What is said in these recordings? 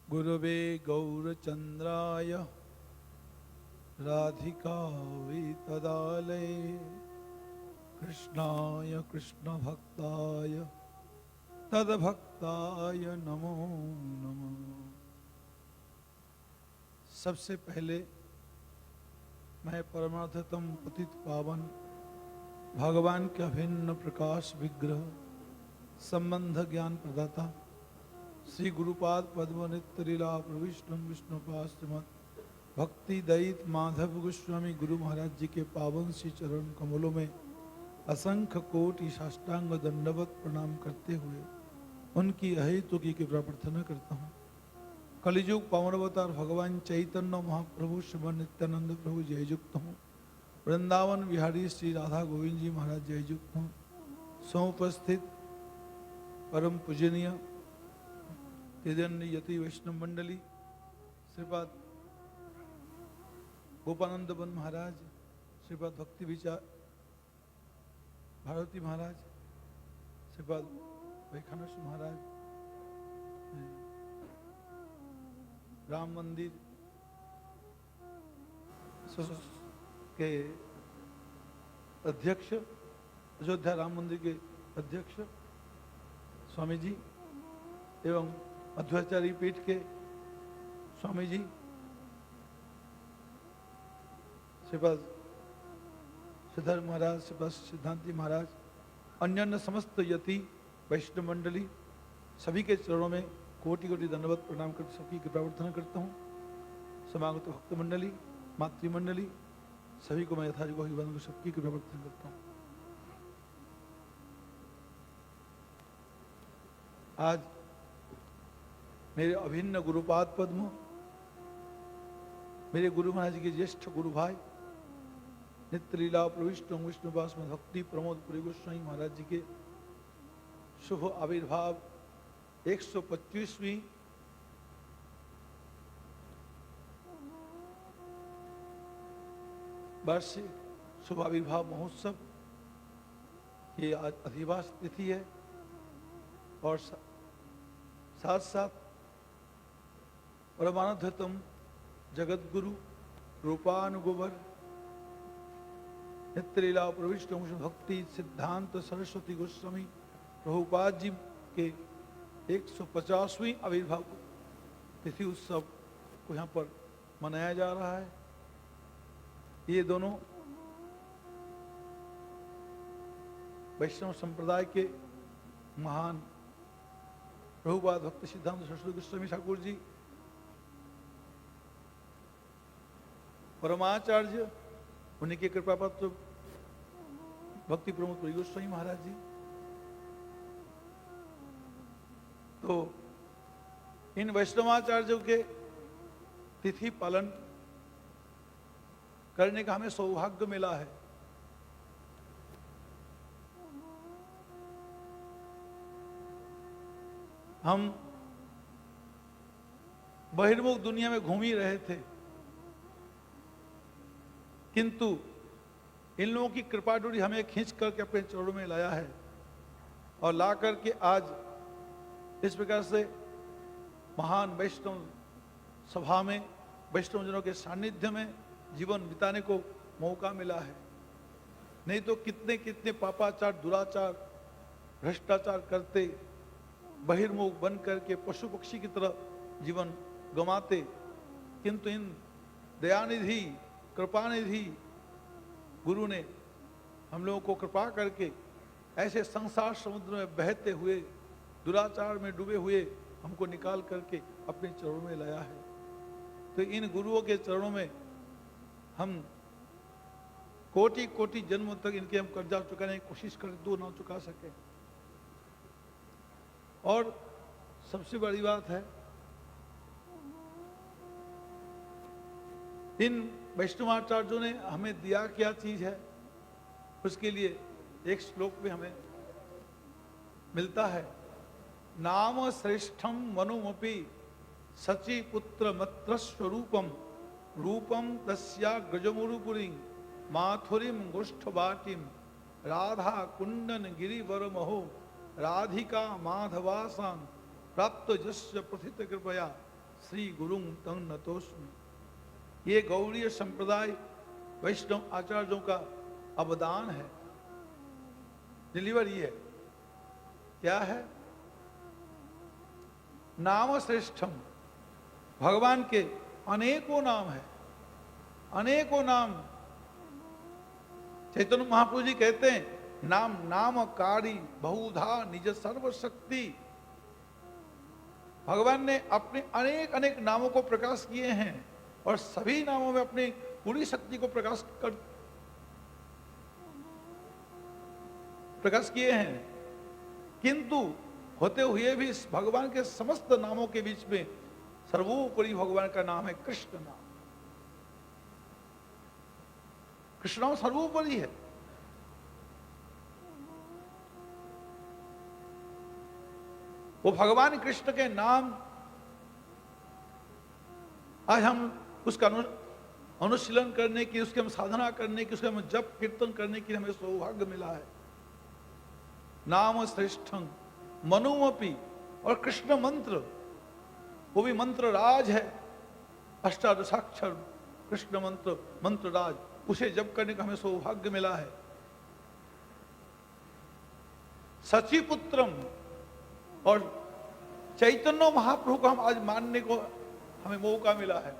गुरवे गौरचंद्राय राधिकायै तदालये कृष्णाय कृष्णभक्ताय तद्भक्ताय नमो नमः। सबसे पहले मैं परमार्थतम पतित पावन भगवान के अभिन्न प्रकाश विग्रह संबंध ज्ञान प्रदाता श्री गुरुपाद पद्म नित्य लीला प्रविष्णु विष्णुपाद श्रीमद भक्ति दयित माधव गोस्वामी गुरु महाराज जी के पावन श्री चरण कमलों में असंख्य कोटि साष्टांग दंडवत प्रणाम करते हुए उनकी अहेतु की कृपा प्रार्थना करता हूँ। कलियुग पावन अवतार भगवान चैतन्य महाप्रभु श्रीमद नित्यानंद प्रभु जययुक्त हूँ। वृंदावन बिहारी श्री राधा गोविंद जी महाराज जययुक्त हूँ। समुपस्थित परम पूजनीय हृदय यति वैष्णव मंडली श्रीपाद गोपानंद बन महाराज, श्रीपाद भक्ति विचार भारती महाराज, श्रीपाद वैखानस महाराज, राम मंदिर के अध्यक्ष, अयोध्या राम मंदिर के अध्यक्ष स्वामी जी एवं अद्वैताचार्य पीठ के स्वामी जी, श्रीपाद सिद्धार्थ महाराज, श्रीपाद सिद्धांति महाराज, अन्य समस्त यति वैष्णव मंडली सभी के चरणों में कोटि कोटि दंडवत प्रणाम कर सबकी कृपा प्रार्थना करता हूँ। समागत भक्त मंडली, मातृमंडली सभी को मैं यथायोग्य अभिवादन कर सबकी कृपा प्रार्थना करता हूँ। आज मेरे अभिन्न गुरुपाद पद्म, मेरे गुरु महाराज जी के ज्येष्ठ गुरु भाई नित्य लीला प्रविष्ट विष्णुपास में भक्ति प्रमोद पुरी गोस्वामी महाराज जी के शुभ आविर्भाव 125वीं वार्षिक शुभ आविर्भाव महोत्सव की आज अधिवास तिथि है और साथ साथ परमानंदतम जगत गुरु रूपानुगोबर नित्य लीला प्रविष्ट भक्ति सिद्धांत सरस्वती गोस्वामी प्रभुपाद जी के 150वीं आविर्भाव तिथि उत्सव को यहाँ पर मनाया जा रहा है। ये दोनों वैष्णव संप्रदाय के महान प्रभुपाद भक्ति सिद्धांत सरस्वती गोस्वामी ठाकुर जी, परमाचार्य उन्हीं के कृपा पत्र भक्ति प्रमोद पुरी गोस्वामी महाराज जी। तो इन वैष्णवाचार्यों के तिथि पालन करने का हमें सौभाग्य मिला है। हम बहिर्मुख दुनिया में घूम ही रहे थे, किंतु इन लोगों की कृपा डोरी हमें खींच करके अपने चरणों में लाया है और ला करके आज इस प्रकार से महान वैष्णव सभा में वैष्णवजनों के सानिध्य में जीवन बिताने को मौका मिला है। नहीं तो कितने कितने पापाचार, दुराचार, भ्रष्टाचार करते बहिर्मुख बन करके पशु पक्षी की तरह जीवन गंवाते, किंतु इन दयानिधि कृपानिधि गुरु ने हम लोगों को कृपा करके ऐसे संसार समुद्र में बहते हुए दुराचार में डूबे हुए हमको निकाल करके अपने चरणों में लाया है। तो इन गुरुओं के चरणों में हम कोटि कोटि जन्मों तक इनके हम कर्जा चुकाने की कोशिश करें तो ना चुका सके। और सबसे बड़ी बात है, इन वैष्णवाचार्यों ने हमें दिया क्या चीज है, उसके लिए एक श्लोक में हमें मिलता है। नाम श्रेष्ठम मनुमपि सची पुत्र मत्र स्वरूपम रूपम तस्या गजमुरुपुरी माथुरीम गोष्ठवाटिम राधा कुंडन गिरिवर महो राधिका माधवासां प्राप्त जस्य प्रथित कृपया श्री गुरुं तं नतोस्मि। ये गौड़ीय संप्रदाय वैष्णव आचार्यों का अवदान है, डिलीवरी है। क्या है? नाम श्रेष्ठम, भगवान के अनेकों नाम है, अनेकों नाम। चैतन्य महाप्रभु जी कहते हैं, नाम नामकारी बहुधा निज सर्वशक्ति। भगवान ने अपने अनेक अनेक नामों को प्रकाश किए हैं और सभी नामों में अपनी पूरी शक्ति को प्रकाश किए हैं, किंतु होते हुए भी इस भगवान के समस्त नामों के बीच में सर्वोपरि भगवान का नाम है कृष्ण नाम। कृष्ण नाम सर्वोपरि है। वो भगवान कृष्ण के नाम आज हम उसका अनुशीलन करने की, उसके हम साधना करने की, उसके हम जप कीर्तन करने की हमें सौभाग्य मिला है। नाम श्रेष्ठं मनुमपि, और कृष्ण मंत्र, वो भी मंत्र राज है, अष्टादशाक्षर कृष्ण मंत्र, मंत्र राज, उसे जप करने का हमें सौभाग्य मिला है। सचिपुत्रम, और चैतन्य महाप्रभु को हम आज मानने को हमें मौका मिला है।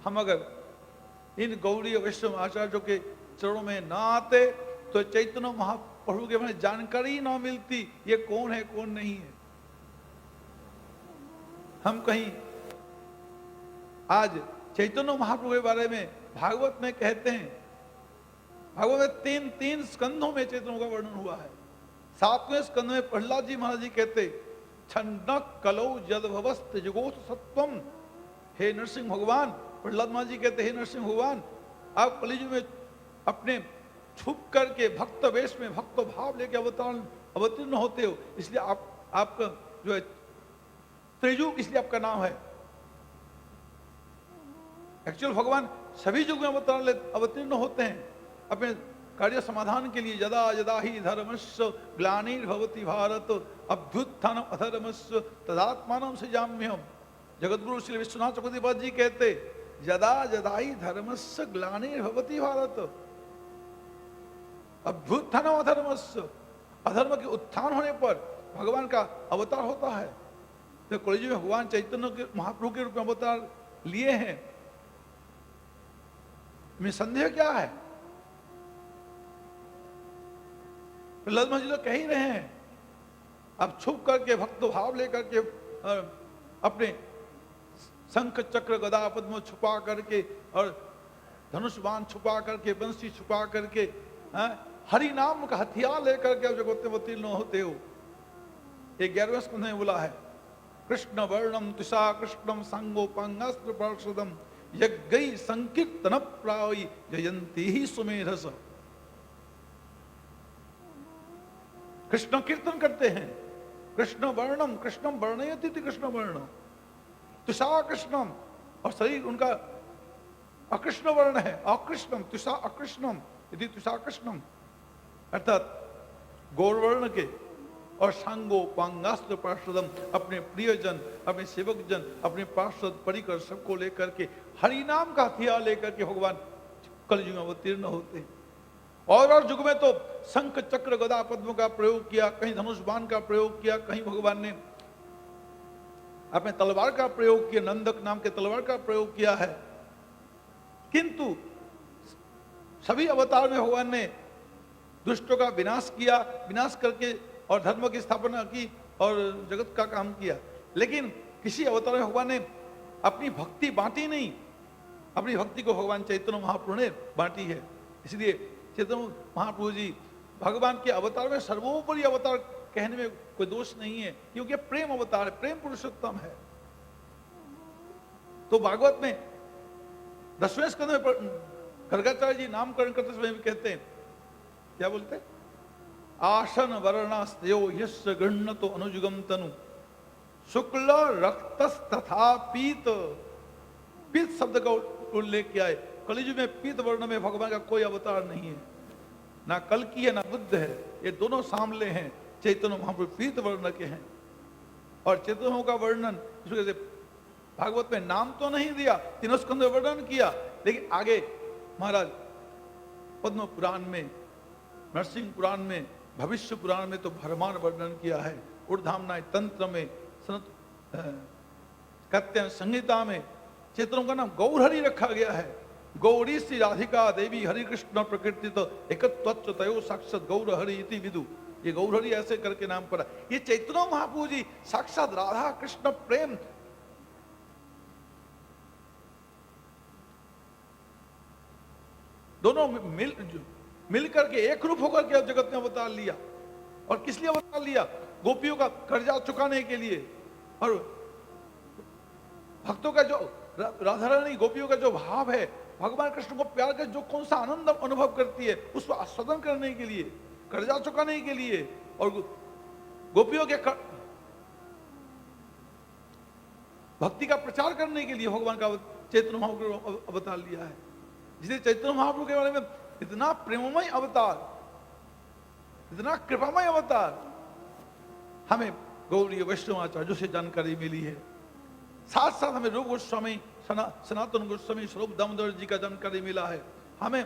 हम अगर इन गौड़ीय वैष्णव आचार्यों के चरणों में ना आते तो चैतन्य महाप्रभु के बारे में जानकारी ना मिलती, ये कौन है कौन नहीं है। हम कहीं आज चैतन्य महाप्रभु के बारे में भागवत में कहते हैं, भागवत में तीन स्कंधों में चैतन्य का वर्णन हुआ है। 7वें स्कंध में प्रहलाद जी महाराज जी कहते, छन्नक कलौ जदभवस्त जुगोत सत्वम। हे नरसिंह भगवान, प्रहलाद महाराज जी कहते, हे नरसिंह भगवान, आप कलियुग में अपने छुप करके भक्त वेश में भक्त भाव लेके अवतीर्ण होते हो, इसलिए आपका जो है त्रियुग, इसलिए आपका नाम है। एक्चुअल भगवान सभी युग में अवतीर्ण होते हैं अपने कार्य समाधान के लिए। यदा यदा ही धर्मस्य ग्लानिर्भवति भारत अभ्युत्थानम अधर्मस्य तदात्मानं सृजाम्यहम्। जगद्गुरु श्री विश्वनाथ चक्रवर्ती जी कहते, यदा यदा ही धर्मस्य ग्लानिर्भवति भारत अभ्युत्थानम अधर्मस्य, अधर्म के उत्थान होने पर भगवान का अवतार होता है। तो कलियुग में भगवान चैतन्य के महाप्रभु के रूप में अवतार लिए हैं, में संदेह क्या है? प्रहलाद महाराज जी कह ही रहे हैं, अब छुप करके भक्त भाव लेकर के अपने शंख चक्र गदा पद्म छुपा करके और धनुष बाण छुपा करके, बंसी छुपा करके, हरि नाम का हथियार लेकर के जगत में अवतीर्ण होते हो। 11वें स्कंध में बोला है, कृष्ण वर्णम तुषा कृष्णम संगोपांगास्त्र पार्षदम यज्ञ संकीर्तन प्रायी जयंती ही सुमेधस। कृष्ण कीर्तन करते हैं, कृष्ण वर्णम, कृष्णम वर्णयति कृष्ण वर्ण, तुषा कृष्णम, और शरीर उनका अकृष्ण वर्ण है, अकृष्णम तुषा अकृष्णम यदि तुषा कृष्णम, अर्थात गौरवर्ण के, और सांगो पांगास्त्र पार्षदम, अपने प्रियजन, अपने सेवक जन, अपने पार्षद परिकर सबको लेकर के हरि नाम का हथियार लेकर के भगवान कलयुग में अवतीर्ण होते हैं। और युग में तो शंख चक्र गदा पद्म का प्रयोग किया, कहीं धनुष बाण का प्रयोग किया, कहीं भगवान ने अपने तलवार का प्रयोग किया, नंदक नाम के तलवार का प्रयोग किया है। किंतु सभी अवतार में भगवान ने दुष्टों का विनाश किया, विनाश करके और धर्म की स्थापना की और जगत का काम किया। लेकिन किसी अवतार में भगवान ने अपनी भक्ति बांटी नहीं, अपनी भक्ति को भगवान चैतन्य महाप्रभु ने बांटी है। इसलिए चैतन्य महाप्रभु जी भगवान के अवतार में सर्वोपरि अवतार कहने में कोई दोष नहीं है, क्योंकि प्रेम अवतार है, प्रेम पुरुषोत्तम है। तो भागवत में 10वें स्कंध में गर्गाचार्य जी नामकरण करते समय भी कहते हैं, क्या बोलते हैं? आसन वर्णास्त्यो यस्य गृह्णतो अनुजुगम तनु शुक्ल रक्तस तथा पीत। पीत शब्द का उल्लेख किया है। कलियुग में पीत वर्ण में भगवान का कोई अवतार नहीं है, ना कल्कि है ना बुद्ध है, ये दोनों सामले हैं। चैतन्य महाप्रभु पीत वर्ण के हैं। और चैतन्य का वर्णन भागवत में नाम तो नहीं दिया, तीनों स्कंद में वर्णन किया, लेकिन आगे महाराज पद्म पुराण में, नरसिंह पुराण में, भविष्य पुराण में तो भरमान वर्णन किया है। ऊर्धामनाय तंत्र में, कात्यायन संहिता में चैतन्यों का नाम गौरहरि रखा गया है। गौरी श्री राधिका देवी हरि कृष्ण प्रकृति तो एकत्वच्च तयो साक्षात गौरहरि इति विदु। ये गौरहरि ऐसे करके नाम पड़ा। ये चैतन्य महाप्रभु जी साक्षात राधा कृष्ण प्रेम दोनों मिल करके एक रूप होकर के जगत में अवतार लिया। और किस लिए अवतार लिया? गोपियों का कर्जा चुकाने के लिए, और भक्तों का जो राधा रानी गोपियों का जो भाव है, भगवान कृष्ण को प्यार कर जो कौन सा आनंद अनुभव करती है, उसको आस्वादन करने के लिए, कर्जा चुकाने के लिए, और गोपियों के भक्ति का प्रचार करने के लिए भगवान का चैतन्य महाप्रभु अवतार लिया है। जिसे चैतन्य महाप्रभु के बारे में इतना प्रेममय अवतार, इतना कृपामय अवतार हमें गौड़ीय वैष्णवाचार्यों से जानकारी मिली है। साथ साथ हमें रूप गोस्वामी, सनातन गोस्वामी, स्वरूप दामोदर जी का जानकारी मिला है। हमें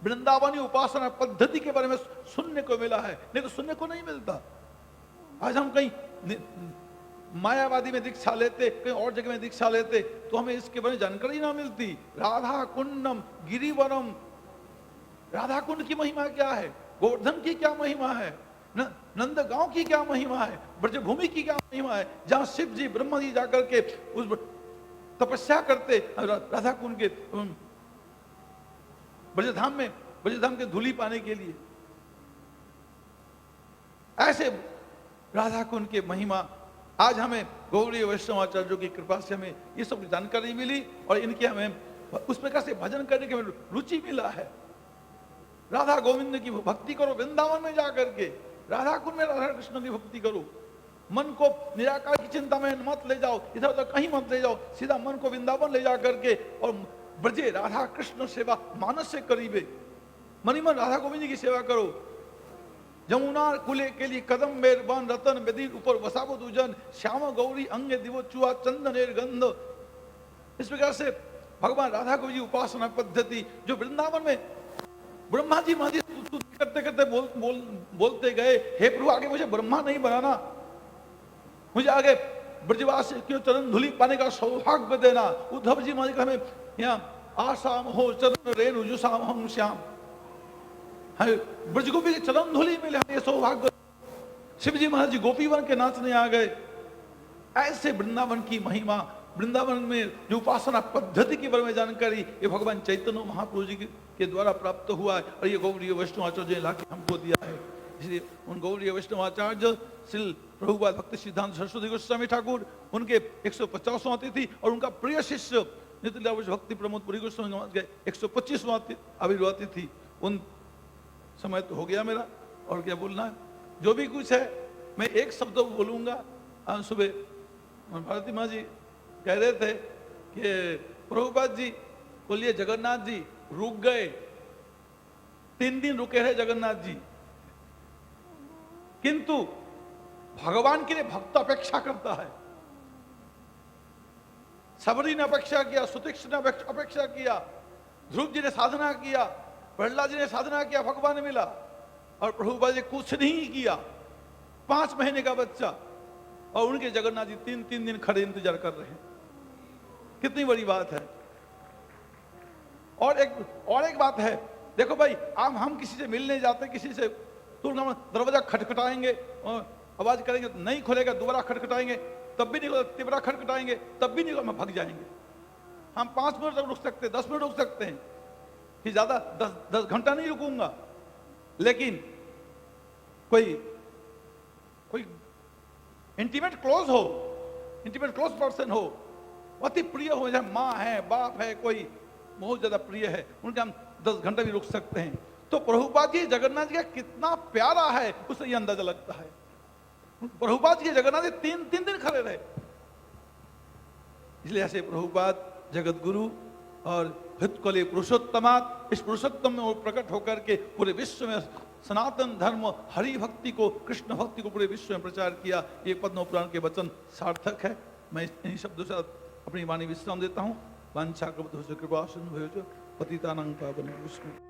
वृंदावनी उपासना पद्धति के बारे में सुनने को मिला है, नहीं तो सुनने को नहीं मिलता। आज हम कहीं मायावादी में दीक्षा लेते, कहीं और जगह में दीक्षा लेते, तो हमें इसके बारे में जानकारी ना मिलती। राधा कुंडम गिरिवरम, राधा कुंड की महिमा क्या है, गोवर्धन की क्या महिमा है, नंदगांव की क्या महिमा है, ब्रजभूमि की क्या महिमा है, जहां शिव जी ब्रह्मा जी जाकर के उस तपस्या करते राधा कुंड के ब्रजधाम में, ब्रजधाम के धूली पाने के लिए। ऐसे राधा कुंड की महिमा आज हमें गौड़ीय वैष्णवाचार्यों की कृपा से हमें ये सब जानकारी मिली, और इनकी हमें उस प्रकार से भजन करने की रुचि मिला है। राधा गोविंद की भक्ति करो, वृंदावन में जाकर के राधा कुंड में राधा कृष्ण की भक्ति करो। मन को निराकार की चिंता में मत ले जाओ, इधर उधर कहीं मत ले जाओ, सीधा मन को वृंदावन ले जा करके और ब्रजे राधा कृष्ण सेवा मानस से करीबे, मनी मन राधा गोविंद की सेवा करो। जमुना कुले के लिए कदम मेर बन रतन बेदीर ऊपर वसाबो दुजन, श्याम गौरी अंग दिवो चुआ चंदनेर गंध। इस प्रकार से भगवान राधा गोविंद की उपासना पद्धति जो वृंदावन में ब्रह्मा जी महाजी करते करते बोलते गए, हे प्रभु आगे मुझे ब्रह्मा नहीं बनाना, मुझे आगे ब्रजवास क्यों चरण धूलि पाने का सौभाग्य देना। उद्धव जी महाराज हमें यहाँ आसाम हो चरण रेणु जुसाम हम श्याम, ब्रज गोपी के चरण धूलि मिले हमें सौभाग्य। शिव जी महाराज जी गोपी बन के नाचने आ गए। ऐसे वृंदावन की महिमा, वृंदावन में जो उपासना पद्धति के बारे में जानकारी ये भगवान चैतन्य महाप्रभु जी के द्वारा प्राप्त हुआ है, और ये गौड़ीय वैष्णवाचार्य ने लाके हमको दिया है। इसलिए उन गौड़ीय वैष्णवाचार्य श्री प्रभुपाद भक्ति सिद्धांत सरस्वती गोस्वामी ठाकुर, उनके 150वां तिथि, और उनका प्रिय शिष्य नित्य भक्ति प्रमोद पुरी गोस्वामी के 125वां आविर्भाव तिथि। उन समय तो हो गया मेरा, और क्या बोलना है, जो भी कुछ है मैं एक शब्द बोलूंगा। आज सुबह भारती माँ जी कह रहे थे कि प्रभुपाद जी बोलिए जगन्नाथ जी रुक गए, 3 दिन रुके रहे जगन्नाथ जी, किंतु भगवान के लिए भक्त अपेक्षा करता है। सबरी ने अपेक्षा किया, सुतीक्ष ने अपेक्षा किया, ध्रुव जी ने साधना किया, प्रहलाद जी ने साधना किया, भगवान मिला, और प्रभुपाद जी कुछ नहीं किया। 5 महीने का बच्चा, और उनके जगन्नाथ जी 3 दिन खड़े इंतजार कर रहे हैं। कितनी बड़ी बात है। और एक बात है, देखो भाई हम किसी से मिलने जाते, किसी से तुरंत दरवाजा खटखटाएंगे और आवाज करेंगे, नहीं खुलेगा, दोबारा खटखटाएंगे तब भी नहीं खुलेगा, तिबरा खटखटाएंगे तब भी नहीं खुलेगा, भाग जाएंगे। हम 5 मिनट तक रुक सकते हैं, 10 मिनट रुक सकते हैं, कि ज्यादा 10 घंटा नहीं रुकूंगा। लेकिन कोई इंटीमेट क्लोज पर्सन हो, अति प्रिय हो, जैसे माँ है, बाप है, कोई बहुत ज्यादा प्रिय है, उनके हम 10 घंटे भी रुक सकते हैं। तो प्रभुपाद जी जगन्नाथ जी का कितना प्यारा है उससे ये अंदाजा लगता है। प्रभुपाद जी जगन्नाथ जी 3 दिन खड़े रहे। इसलिए ऐसे प्रभुपाद जगत गुरु और हितकले पुरुषोत्तमात, इस पुरुषोत्तम में वो प्रकट होकर के पूरे विश्व में सनातन धर्म हरि भक्ति को, कृष्ण भक्ति को पूरे विश्व में प्रचार किया। ये पद्म पुराण के वचन सार्थक है। मैं इन्हीं शब्दों से अपनी वाणी विश्राम देता हूँ। वांछा कृपा सिंधु पतितानां पावनेभ्यो वैष्णवेभ्यो